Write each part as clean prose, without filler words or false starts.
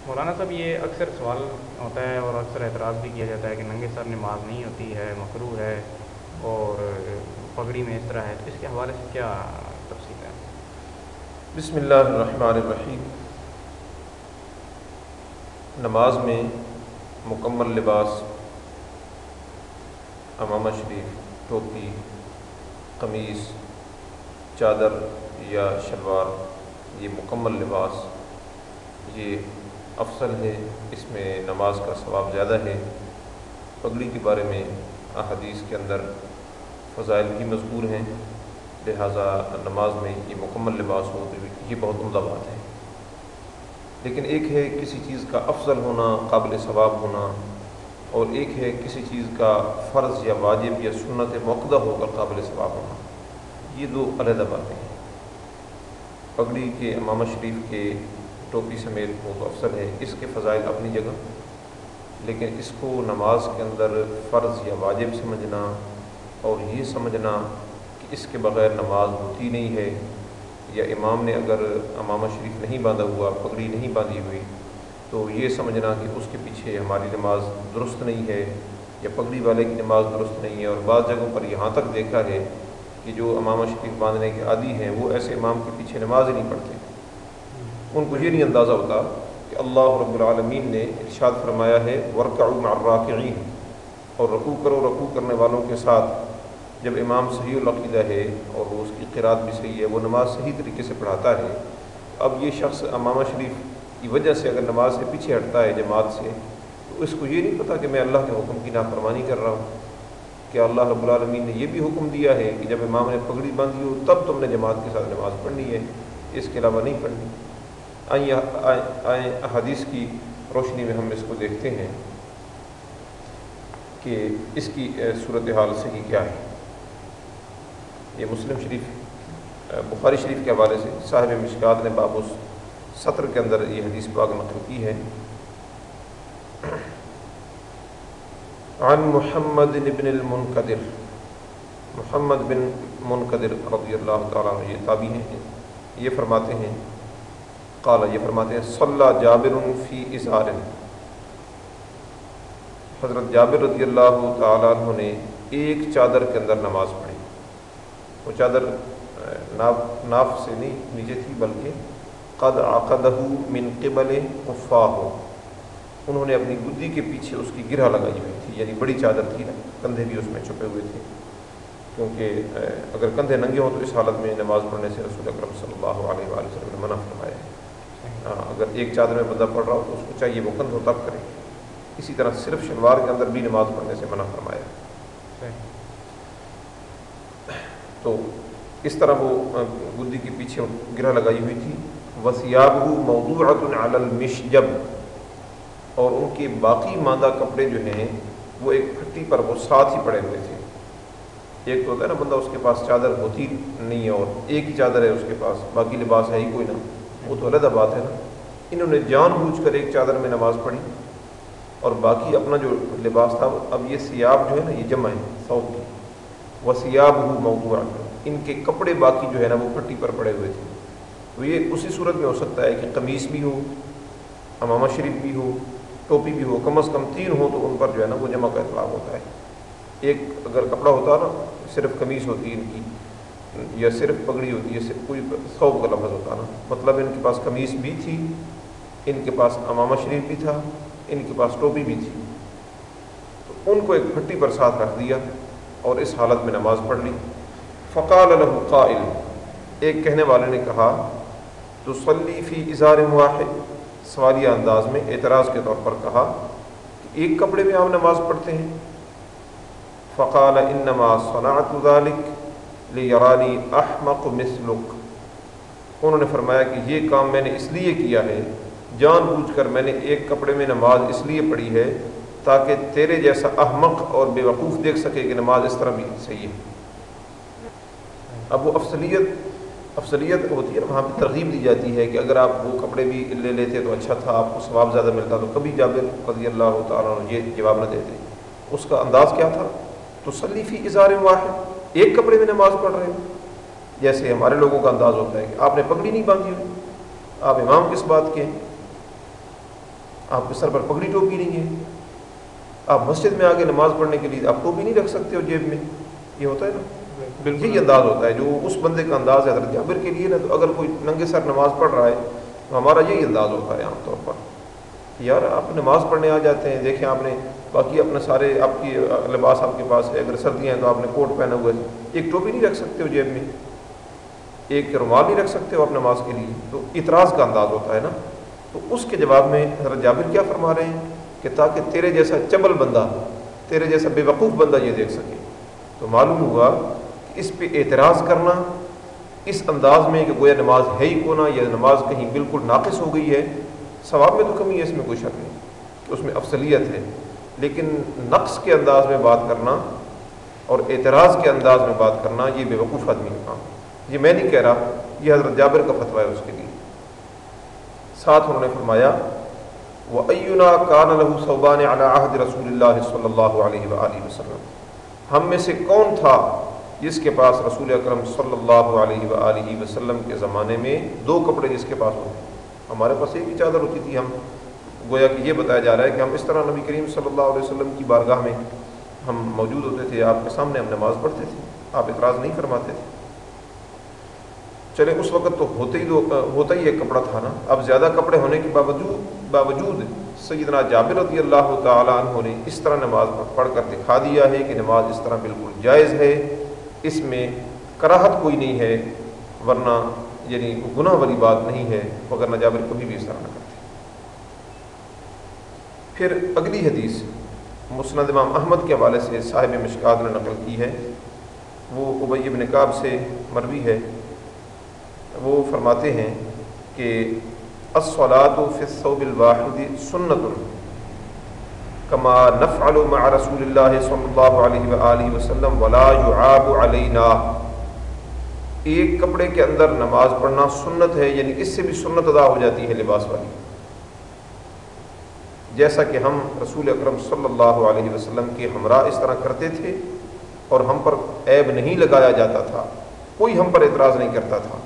مولانا صاحب یہ اکثر سوال ہوتا ہے اور اکثر اعتراض بھی کیا جاتا ہے کہ ننگے سر نماز نہیں ہوتی ہے، مکروہ ہے، اور پگڑی میں اس طرح ہے، تو اس کے حوالے سے کیا تفصیل ہے؟ بسم اللہ الرحمن الرحیم۔ نماز میں مکمل لباس، عمامہ شریف، ٹوپی، قمیص، چادر یا شلوار، یہ مکمل لباس یہ افضل ہے، اس میں نماز کا ثواب زیادہ ہے۔ پگڑی کے بارے میں احادیث کے اندر فضائل بھی مذکور ہیں، لہٰذا نماز میں یہ مکمل لباس ہو تو یہ بہت عمدہ بات ہے۔ لیکن ایک ہے کسی چیز کا افضل ہونا، قابل ثواب ہونا، اور ایک ہے کسی چیز کا فرض یا واجب یا سنت مؤکدہ ہو کر قابل ثواب ہونا، یہ دو علیحدہ باتیں ہیں۔ پگڑی کے، عمامہ شریف کے، ٹوپی سمیت وہ تو افضل ہے، اس کے فضائل اپنی جگہ، لیکن اس کو نماز کے اندر فرض یا واجب سمجھنا اور یہ سمجھنا کہ اس کے بغیر نماز ہوتی نہیں ہے، یا امام نے اگر عمامہ شریف نہیں باندھا ہوا، پگڑی نہیں باندھی ہوئی، تو یہ سمجھنا کہ اس کے پیچھے ہماری نماز درست نہیں ہے یا پگڑی والے کی نماز درست نہیں ہے۔ اور بعض جگہوں پر یہاں تک دیکھا ہے کہ جو عمامہ شریف باندھنے کے عادی ہیں وہ ایسے امام کے پیچھے نماز ہی نہیں پڑھتے، ان کو یہ نہیں اندازہ ہوتا کہ اللہ رب العالمین نے ارشاد فرمایا ہے وَارْكَعُوا مَعَ الرَّاكِعِينَ، اور رکوع کرو رکوع کرنے والوں کے ساتھ۔ جب امام صحیح العقیدہ ہے اور وہ اس کی قرات بھی صحیح ہے، وہ نماز صحیح طریقے سے پڑھاتا ہے، اب یہ شخص عمامہ شریف کی وجہ سے اگر نماز سے پیچھے ہٹتا ہے جماعت سے، تو اس کو یہ نہیں پتہ کہ میں اللہ کے حکم کی نافرمانی کر رہا ہوں، کہ اللہ رب العالمین نے یہ بھی حکم دیا ہے کہ جب امام نے پگڑی باندھی ہو تب تم نے جماعت کے ساتھ نماز پڑھنی ہے، اس کے علاوہ نہیں پڑھنی۔ آئیں احادیث کی روشنی میں ہم اس کو دیکھتے ہیں کہ اس کی صورتحال صحیح کیا ہے۔ یہ مسلم شریف، بخاری شریف کے حوالے سے صاحب مشکات نے باب سطر کے اندر یہ حدیث پاک نقل کی ہے۔ عن محمد بن المنقدر، محمد بن منقدر رضی اللہ تعالیٰ عنہ، یہ تابعی ہیں، یہ فرماتے ہیں قال، یہ فرماتے ہیں صلی جابر فی ازار، حضرت جابر رضی اللہ تعالیٰ عنہ نے ایک چادر کے اندر نماز پڑھی۔ وہ چادر ناف سے نہیں نیچے تھی، بلکہ قد عقدہ من قبل قفاہ، انہوں نے اپنی گدی کے پیچھے اس کی گرہ لگائی ہوئی تھی، یعنی بڑی چادر تھی نا، کندھے بھی اس میں چھپے ہوئے تھے، کیونکہ اگر کندھے ننگے ہوں تو اس حالت میں نماز پڑھنے سے رسول اکرم صلی اللہ علیہ وآلہ وسلم نے منع فرمایا ہے۔ اگر ایک چادر میں بندہ پڑھ رہا ہو تو اس کو چاہیے وہ کندھوں تک کرے۔ اسی طرح صرف شلوار کے اندر بھی نماز پڑھنے سے منع فرمایا۔ تو اس طرح وہ گدی کے پیچھے گرہ لگائی ہوئی تھی۔ وَثِيَابُهُ مَوْضُوعَةٌ عَلَى الْمِشْجَبِ، اور ان کے باقی ماندہ کپڑے جو ہیں وہ ایک پھٹی پر وہ ساتھ ہی پڑے ہوئے تھے۔ ایک تو ہوتا ہے نا بندہ اس کے پاس چادر ہوتی نہیں ہے اور ایک ہی چادر ہے اس کے پاس، باقی لباس ہے ہی کوئی نہ، وہ تو علیحدہ بات ہے نا۔ انہوں نے جان بوجھ کر ایک چادر میں نماز پڑھی اور باقی اپنا جو لباس تھا، اب یہ ثیاب جو ہے نا یہ جمع ہے ثوب کی، وَثِيَابُهُ مَوْضُوعَةٌ، ان کے کپڑے باقی جو ہے نا وہ پھٹی پر پڑے ہوئے تھے۔ تو یہ اسی صورت میں ہو سکتا ہے کہ قمیص بھی ہو، عمامہ شریف بھی ہو، ٹوپی بھی ہو، کم از کم تین ہو تو ان پر جو ہے نا وہ جمع کا اطلاق ہوتا ہے۔ ایک اگر کپڑا ہوتا نا، صرف قمیص ہوتی ان کی، یا صرف پگڑی ہوتی ہے، صرف کوئی ثوب کا لفظ ہوتا نا، مطلب ان کے پاس قمیص بھی تھی، ان کے پاس عمامہ شریف بھی تھا، ان کے پاس ٹوپی بھی تھی، تو ان کو ایک پھٹی پر ساتھ رکھ دیا اور اس حالت میں نماز پڑھ لی۔ فقال له قائل، ایک کہنے والے نے کہا تصلی فی ازار واحد، سوالیہ انداز میں اعتراض کے طور پر کہا کہ ایک کپڑے میں آپ نماز پڑھتے ہیں؟ فقال انما صنعت ذلك لیرانی احمق مثلک، انہوں نے فرمایا کہ یہ کام میں نے اس لیے کیا ہے، جان بوجھ کر میں نے ایک کپڑے میں نماز اس لیے پڑھی ہے تاکہ تیرے جیسا احمق اور بے وقوف دیکھ سکے کہ نماز اس طرح بھی صحیح ہے۔ اب وہ افضلیت ہوتی ہے نا، وہاں پہ ترغیب دی جاتی ہے کہ اگر آپ وہ کپڑے بھی لے لیتے تو اچھا تھا، آپ کو ثواب زیادہ ملتا، تو کبھی جابر رضی اللہ تعالیٰ عنہ یہ جواب نہ دیتے۔ اس کا انداز کیا تھا؟ تصلی فی ازار واحد، ایک کپڑے میں نماز پڑھ رہے ہیں، جیسے ہمارے لوگوں کا انداز ہوتا ہے کہ آپ نے پگڑی نہیں باندھی ہوئی، آپ امام کس بات کے ہیں؟ آپ کے سر پر پگڑی ٹوپی نہیں ہے، آپ مسجد میں آگے نماز پڑھنے کے لیے آپ ٹوپی نہیں رکھ سکتے ہو جیب میں، یہ ہوتا ہے نا، بالکل یہی انداز ہوتا ہے جو اس بندے کا انداز ہے حضرت جابر کے لیے نا. تو اگر کوئی ننگے سر نماز پڑھ رہا ہے تو ہمارا یہی انداز ہوتا ہے عام طور پر. یار آپ نماز پڑھنے آ جاتے ہیں، دیکھیں آپ نے باقی اپنے سارے آپ کی لباس آپ کے پاس ہے، اگر سردیاں ہیں تو آپ نے کوٹ پہنا ہوا ہے، ایک ٹوپی نہیں رکھ سکتے ہو جیب میں، ایک رومال نہیں رکھ سکتے ہو آپ نماز کے لیے. تو اعتراض کا انداز ہوتا ہے نا. تو اس کے جواب میں حضرت جابر کیا فرما رہے ہیں کہ تاکہ تیرے جیسا چبل بندہ، تیرے جیسا بے وقوف بندہ یہ دیکھ سکے. تو معلوم ہوا کہ اس پہ اعتراض کرنا اس انداز میں کہ گویا نماز ہے ہی کونا یا نماز کہیں بالکل ناقص ہو گئی ہے، ثواب میں تو کمی ہے، اس میں کوئی شک نہیں کہ اس میں افضلیت ہے، لیکن نقص کے انداز میں بات کرنا اور اعتراض کے انداز میں بات کرنا یہ بے وقوف آدمی کا کام. یہ میں نہیں کہہ رہا، یہ حضرت جابر کا فتویٰ ہے اس کے لیے. ساتھ انہوں نے فرمایا وَأَيُّنَا كَانَ لَهُ ثَوْبَانِ عَلَى عَهْدِ رَسُولِ اللَّهِ صلی اللہ علیہ وآلہ وسلم، ہم میں سے کون تھا جس کے پاس رسول اکرم صلی اللہ علیہ وآلہ وسلم کے زمانے میں دو کپڑے جس کے پاس ہوتے؟ ہمارے پاس ایک ہی چادر ہوتی تھی. ہم گویا کہ یہ بتایا جا رہا ہے کہ ہم اس طرح نبی کریم صلی اللہ علیہ وسلم کی بارگاہ میں ہم موجود ہوتے تھے، آپ کے سامنے ہم نماز پڑھتے تھے، آپ اعتراض نہیں فرماتے تھے. چلے اس وقت تو ہوتا ہی ایک کپڑا تھا نا. اب زیادہ کپڑے ہونے کے باوجود سیدنا جابر رضی اللہ تعالیٰ عنہ نے اس طرح نماز پڑھ کر دکھا دیا ہے کہ نماز اس طرح بالکل جائز ہے، اس میں کراہت کوئی نہیں ہے، ورنہ یعنی گناہ والی بات نہیں ہے، وگرنہ جابر کبھی بھی اس طرح نہ کرتے. پھر اگلی حدیث مسند امام احمد کے حوالے سے صاحب مشکات نے نقل کی ہے، وہ ابی بن کعب سے مروی ہے. وہ فرماتے ہیں کہ الصلاۃ فی الثوب الواحد سنۃ کما نفعل مع رسول اللہ صلی اللہ علیہ وآلہ وسلم ولا یعاب علینا. ایک کپڑے کے اندر نماز پڑھنا سنت ہے، یعنی اس سے بھی سنت ادا ہو جاتی ہے لباس والی، جیسا کہ ہم رسول اکرم صلی اللہ علیہ وسلم کے ہمراہ اس طرح کرتے تھے اور ہم پر عیب نہیں لگایا جاتا تھا، کوئی ہم پر اعتراض نہیں کرتا تھا.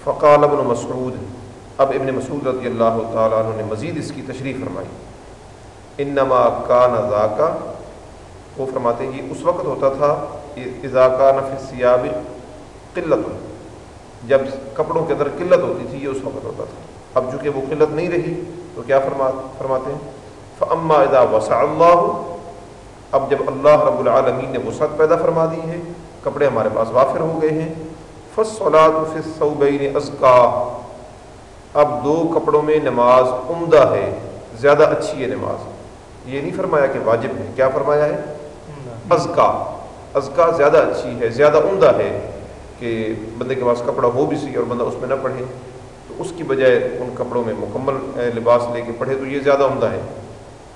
فقال ابن مسعود، اب ابن مسعود رضی اللہ تعالیٰ عنہ نے مزید اس کی تشریح فرمائی. انما کان ذاک، وہ فرماتے ہیں یہ اس وقت ہوتا تھا اذا کان فی الثیاب قلت، جب کپڑوں کے اندر قلت ہوتی تھی، یہ اس وقت ہوتا تھا. اب چونکہ وہ قلت نہیں رہی تو کیا فرماتے ہیں فاما اذا وسع اللہ، اب جب اللہ رب العالمین نے وسعت پیدا فرما دی ہے، کپڑے ہمارے پاس وافر ہو گئے ہیں، فالصلاۃ فی الثوبین ازکا، اب دو کپڑوں میں نماز عمدہ ہے، زیادہ اچھی ہے نماز. یہ نہیں فرمایا کہ واجب ہے، کیا فرمایا ہے؟ ازکا، ازکا زیادہ اچھی ہے، زیادہ عمدہ ہے کہ بندے کے پاس کپڑا ہو بھی سی اور بندہ اس میں نہ پڑھے، تو اس کی بجائے ان کپڑوں میں مکمل لباس لے کے پڑھے تو یہ زیادہ عمدہ ہے.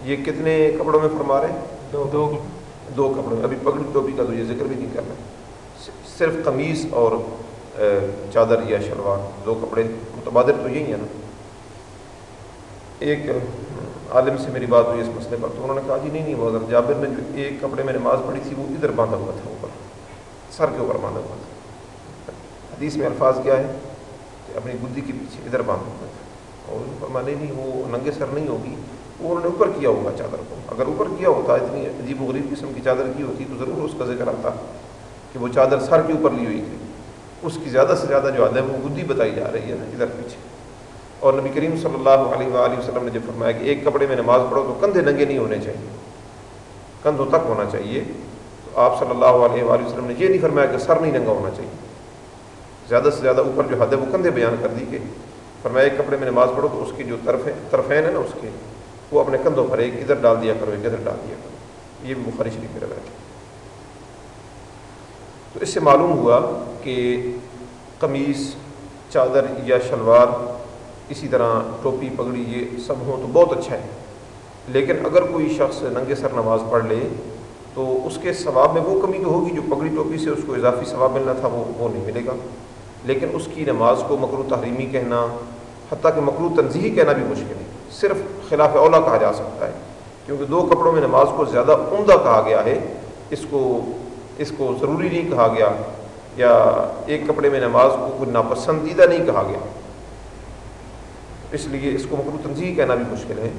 یہ کتنے کپڑوں میں فرما رہے ہیں؟ دو کپڑوں میں. ابھی پگڑی ٹوپی کا تو یہ ذکر بھی نہیں کرنا، صرف قمیص اور چادر یا شلوار، دو کپڑے متبادر تو یہی ہے نا. ایک عالم سے میری بات ہوئی اس مسئلے پر، تو انہوں نے کہا جی نہیں وہ حضرت جابر نے جو ایک کپڑے میں نماز پڑھی تھی وہ ادھر باندھا ہوا تھا، اوپر سر کے اوپر باندھا ہوا تھا. حدیث میں الفاظ کیا ہے کہ اپنی گدی کے پیچھے ادھر باندھا ہوا تھا، اور فرمایا نہیں وہ ننگے سر نہیں ہوگی، وہ انہوں نے اوپر کیا ہوگا چادر کو. اگر اوپر کیا ہوتا، اتنی عجیب و غریب قسم کی چادر کی ہوتی تو ضرور اس کا ذکر آتا کہ وہ چادر سر کے اوپر لی ہوئی تھی. اس کی زیادہ سے زیادہ جو حد ہے وہ گدی بتائی جا رہی ہے نا ادھر پیچھے. اور نبی کریم صلی اللہ علیہ وآلہ وسلم نے جب فرمایا کہ ایک کپڑے میں نماز پڑھو تو کندھے ننگے نہیں ہونے چاہیے، کندھوں تک ہونا چاہیے، تو آپ صلی اللہ علیہ وآلہ وسلم نے یہ نہیں فرمایا کہ سر نہیں ننگا ہونا چاہیے. زیادہ سے زیادہ اوپر جو حد ہے وہ کندھے بیان کر دی کہ فرمایا ایک کپڑے میں نماز پڑھو تو اس کی جو طرفین ہیں نا اس کے، وہ اپنے کندھوں پر ایک ادھر ڈال دیا کرو، ایک ادھر ڈال دیا کرو. یہ بھی بخاری شریف میں روایت ہے. تو اس سے معلوم ہوا کہ قمیص، چادر یا شلوار، اسی طرح ٹوپی پگڑی یہ سب ہوں تو بہت اچھا ہے، لیکن اگر کوئی شخص ننگے سر نماز پڑھ لے تو اس کے ثواب میں وہ کمی تو ہوگی، جو پگڑی ٹوپی سے اس کو اضافی ثواب ملنا تھا وہ نہیں ملے گا. لیکن اس کی نماز کو مکروہ تحریمی کہنا، حتیٰ کہ مکروہ تنزیہی کہنا بھی مشکل ہے، صرف خلاف اولیٰ کہا جا سکتا ہے، کیونکہ دو کپڑوں میں نماز کو زیادہ عمدہ کہا گیا ہے، اس کو ضروری نہیں کہا گیا، یا ایک کپڑے میں نماز کو کوئی ناپسندیدہ نہیں کہا گیا. اس لیے اس کو مکروہ تنزیہی کہنا بھی مشکل ہے.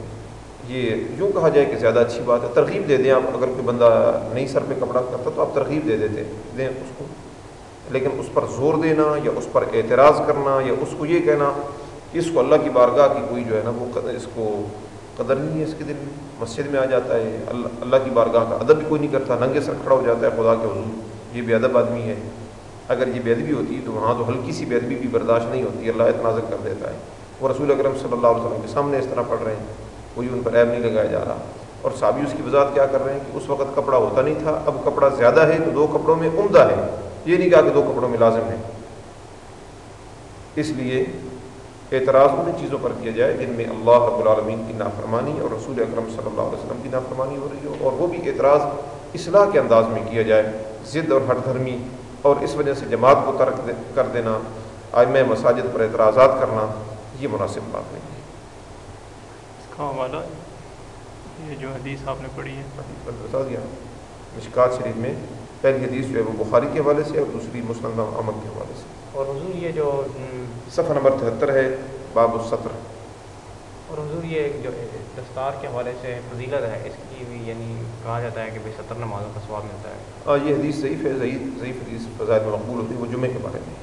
یہ یوں کہا جائے کہ زیادہ اچھی بات ہے. ترغیب دے دیں آپ، اگر کوئی بندہ نہیں سر پہ کپڑا کرتا تو آپ ترغیب دے دیتے دیں اس کو، لیکن اس پر زور دینا یا اس پر اعتراض کرنا یا اس کو یہ کہنا کہ اس کو اللہ کی بارگاہ کی کوئی جو ہے نا وہ اس کو قدر نہیں ہے، اس کے دل میں مسجد میں آ جاتا ہے، اللہ کی بارگاہ کا ادب بھی کوئی نہیں کرتا، ننگے سر کھڑا ہو جاتا ہے خدا کے حضور، یہ بے ادب آدمی ہے. اگر یہ بے ادبی ہوتی تو وہاں تو ہلکی سی بے ادبی بھی برداشت نہیں ہوتی، اللہ اتنازل کر دیتا ہے. وہ رسول اکرم صلی اللہ علیہ وسلم کے سامنے اس طرح پڑھ رہے ہیں، کوئی ان پر عیب نہیں لگایا جا رہا. اور صحابی اس کی وضاحت کیا کر رہے ہیں کہ اس وقت کپڑا ہوتا نہیں تھا، اب کپڑا زیادہ ہے تو 2 کپڑوں میں عمدہ ہے، یہ نہیں کہا کہ 2 کپڑوں میں لازم ہے. اس لیے اعتراض ان چیزوں پر کیا جائے جن میں اللہ رب العالمین کی نافرمانی اور رسول اکرم صلی اللہ علیہ وسلم کی نافرمانی ہو رہی ہو، اور وہ بھی اعتراض اصلاح کے انداز میں کیا جائے. ضد اور ہٹ دھرمی اور اس وجہ سے جماعت کو ترک کر دینا، ائمہ مساجد پر اعتراضات کرنا، یہ مناسب بات نہیں ہے. اس کا حوالہ یہ جو حدیث آپ نے پڑھی ہے، بتا دیا مشکات شریف میں پہلی حدیث جو ہے وہ بخاری کے حوالے سے اور دوسری مسند احمد کے حوالے سے. اور حضور یہ جو صفحہ نمبر 73 ہے، باب السطر. اور حضور یہ جو دستار کے حوالے سے فضیلت ہے، اس کی بھی یعنی کہا جاتا ہے کہ بھائی 70 نمازوں کا ثواب ملتا ہے. یہ حدیث ضعیف ہے، ضعیف حدیث فضائل میں مقبول ہوتی ہے، وہ جمعے کے بارے میں.